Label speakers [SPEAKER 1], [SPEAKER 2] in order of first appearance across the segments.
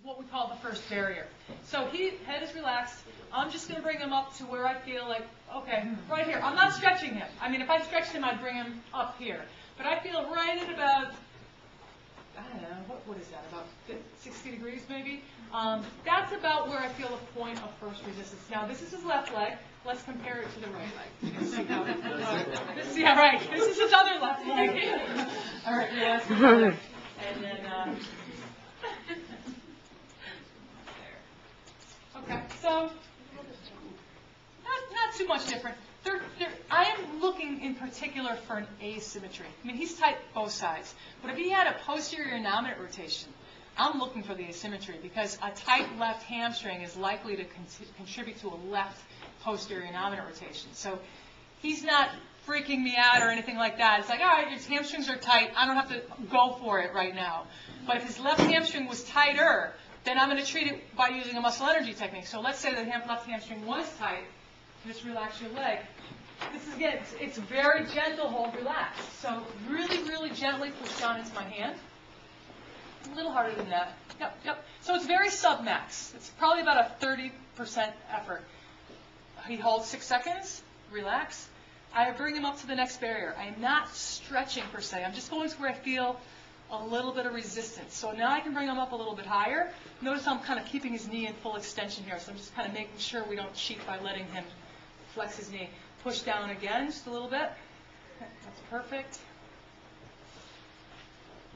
[SPEAKER 1] what we call the first barrier. So head is relaxed. I'm just going to bring him up to where I feel like, okay, right here. I'm not stretching him. I mean, if I stretched him, I'd bring him up here. But I feel right at about, I don't know, what is that, about 60 degrees maybe? That's about where I feel a point of first resistance. Now, this is his left leg. Let's compare it to the right leg. You can see how yeah, right. This is his other left leg. All right, yes. And then, okay, so not too much different. I am looking in particular for an asymmetry. I mean, he's tight both sides. But if he had a posterior nominate rotation, I'm looking for the asymmetry because a tight left hamstring is likely to contribute to a left posterior nominate rotation. So he's not freaking me out or anything like that. It's like, all right, his hamstrings are tight. I don't have to go for it right now. But if his left hamstring was tighter, then I'm going to treat it by using a muscle energy technique. So let's say the left hamstring was tight. Just relax your leg. This is, again, it's very gentle hold, relax. So really, really gently push down into my hand. A little harder than that. Yep, yep. So it's very sub-max. It's probably about a 30% effort. He holds 6 seconds, relax. I bring him up to the next barrier. I am not stretching per se. I'm just going to where I feel a little bit of resistance. So now I can bring him up a little bit higher. Notice I'm kind of keeping his knee in full extension here. So I'm just kind of making sure we don't cheat by letting him flex his knee. Push down again just a little bit. That's perfect.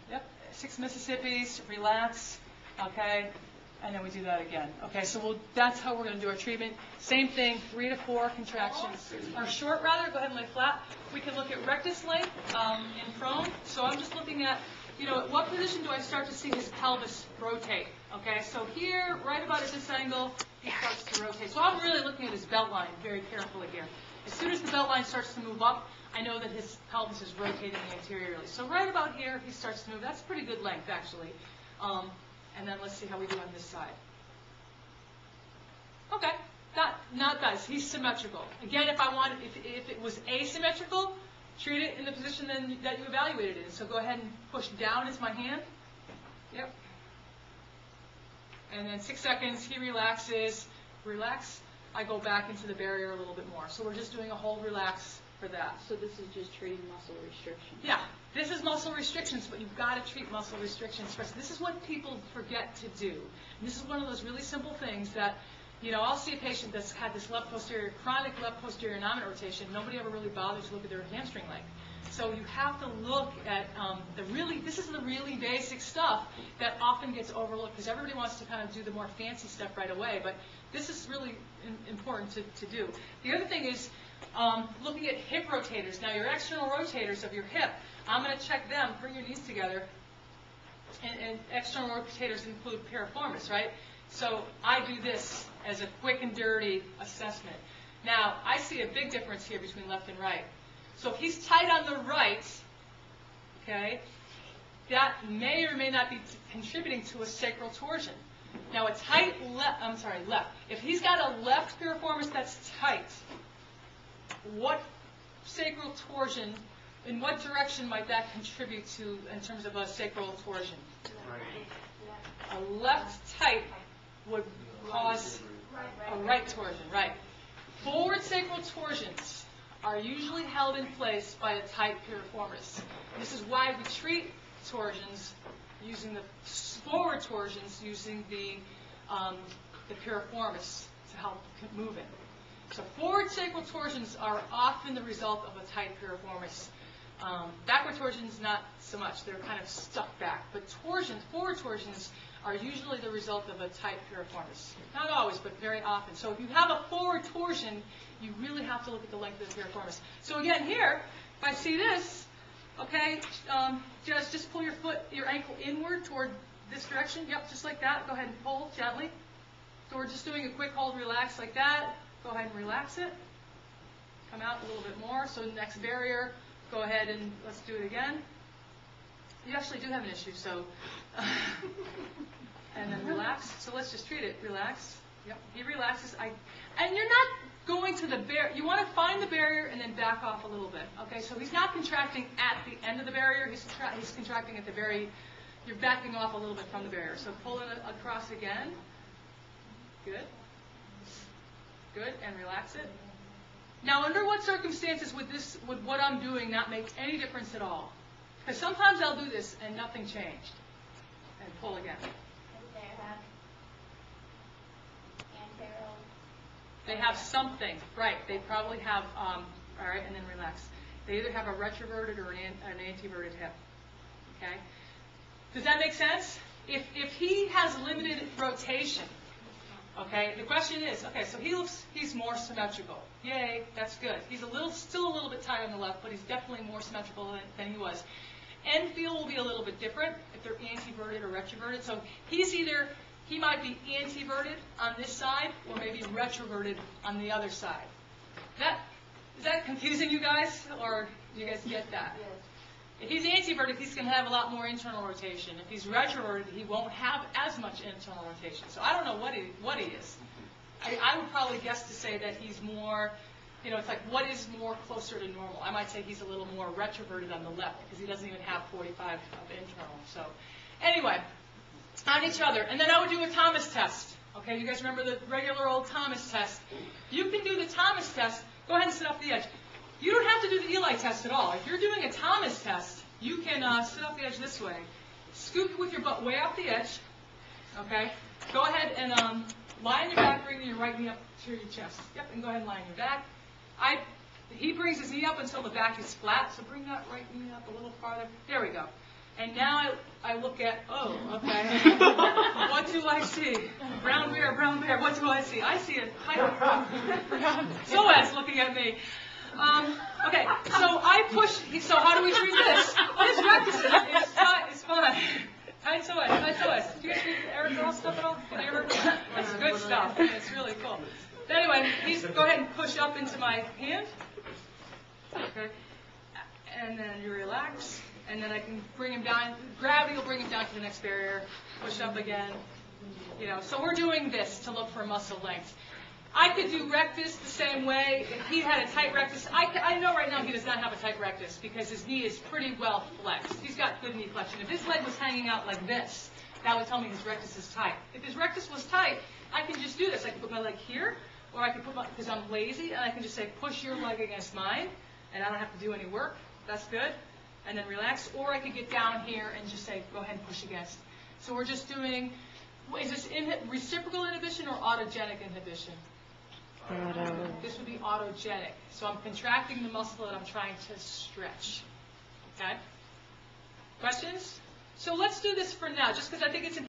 [SPEAKER 1] Yep, 6 Mississippis, relax. Okay, and then we do that again. Okay, so that's how we're going to do our treatment. Same thing, 3 to 4 contractions. Or short rather, go ahead and lay flat. We can look at rectus length in prone. So I'm just looking at, at what position do I start to see his pelvis rotate? Okay, so here, right about at this angle, he starts to rotate. So I'm really looking at his belt line very carefully here. As soon as the belt line starts to move up, I know that his pelvis is rotating anteriorly. So right about here, he starts to move. That's pretty good length, actually. And then let's see how we do on this side. Okay, not bad. He's symmetrical. Again, if it was asymmetrical, treat it in the position that you evaluated it in. So go ahead and push down is my hand. Yep. And then 6 seconds, he relaxes. Relax. I go back into the barrier a little bit more. So we're just doing a hold relax for that.
[SPEAKER 2] So this is just treating muscle restriction.
[SPEAKER 1] Yeah, this is muscle restrictions, but you've got to treat muscle restrictions first. This is what people forget to do. And this is one of those really simple things that, I'll see a patient that's had this chronic left posterior nominate rotation. Nobody ever really bothers to look at their hamstring length. So you have to look at this is the really basic stuff that often gets overlooked because everybody wants to kind of do the more fancy stuff right away, but this is really important to do. The other thing is looking at hip rotators. Now your external rotators of your hip, I'm going to check them, bring your knees together, and external rotators include piriformis, right? So I do this as a quick and dirty assessment. Now I see a big difference here between left and right. So if he's tight on the right, okay, that may or may not be contributing to a sacral torsion. Now a tight left. If he's got a left piriformis that's tight, what sacral torsion, in what direction might that contribute to in terms of a sacral torsion? Right. A left tight would cause a right torsion, right. Forward sacral torsions are usually held in place by a tight piriformis. This is why we treat torsions using the forward torsions using the piriformis to help move it. So forward sacral torsions are often the result of a tight piriformis. Backward torsions, not so much. They're kind of stuck back. But forward torsions are usually the result of a tight piriformis. Not always, but very often. So if you have a forward torsion, you really have to look at the length of the piriformis. So again, here, if I see this, okay, just pull your ankle inward toward this direction. Yep, just like that. Go ahead and pull gently. So we're just doing a quick hold, relax like that. Go ahead and relax it. Come out a little bit more. So the next barrier, go ahead and let's do it again. You actually do have an issue, so. And then relax. So let's just treat it. Relax. Yep. He relaxes. And you're not going to the barrier. You want to find the barrier and then back off a little bit. Okay. So he's not contracting at the end of the barrier. He's contracting at the very you're backing off a little bit from the barrier. So pull it across again. Good. Good, and relax it. Now, under what circumstances would what I'm doing not make any difference at all? Because sometimes I'll do this and nothing changed. And pull again. They have something, right? They probably have, all right, and then relax. They either have a retroverted or an anteverted hip. Okay? Does that make sense? If he has limited rotation, okay, the question is, okay, so he's more symmetrical. Yay, that's good. He's still a little bit tight on the left, but he's definitely more symmetrical than he was. End feel will be a little bit different if they're anteverted or retroverted. So he might be anteverted on this side or maybe retroverted on the other side. Is that confusing you guys, or do you guys get that?
[SPEAKER 2] Yes.
[SPEAKER 1] If he's anteverted, he's going to have a lot more internal rotation. If he's retroverted, he won't have as much internal rotation. So I don't know what he is. I would probably guess to say that he's more, it's like what is more closer to normal. I might say he's a little more retroverted on the left because he doesn't even have 45 of internal. So anyway, on each other. And then I would do a Thomas test. Okay, you guys remember the regular old Thomas test? You can do the Thomas test. Go ahead and sit off the edge. You don't have to do the Eli test at all. If you're doing a Thomas test, you can sit off the edge this way. Scoop with your butt way off the edge. Okay? Go ahead and lie on your back, bring your right knee up to your chest. Yep, and go ahead and lie on your back. He brings his knee up until the back is flat, so bring that right knee up a little farther. There we go. And now I look at, okay. What do I see? Brown bear, what do I see? I see a tight psoas looking at me. Okay, so I push, so how do we treat this? His rectus is fine. Tight psoas. Do you guys read Eric Ross stuff at all? Did you ever? It's good stuff. It's really cool. But anyway, go ahead and push up into my hand. Okay. And then you relax. And then I can bring him down. Gravity will bring him down to the next barrier. Push up again. So we're doing this to look for muscle length. I could do rectus the same way. If he had a tight rectus, I know right now he does not have a tight rectus because his knee is pretty well flexed. He's got good knee flexion. If his leg was hanging out like this, that would tell me his rectus is tight. If his rectus was tight, I can just do this. I can put my leg here, or I can because I'm lazy, and I can just say, push your leg against mine, and I don't have to do any work. That's good. And then relax. Or I could get down here and just say, go ahead and push against. So we're just doing, is this reciprocal inhibition or autogenic inhibition? This would be autogenic. So I'm contracting the muscle that I'm trying to stretch. Okay? Questions? So let's do this for now, just because I think it's important.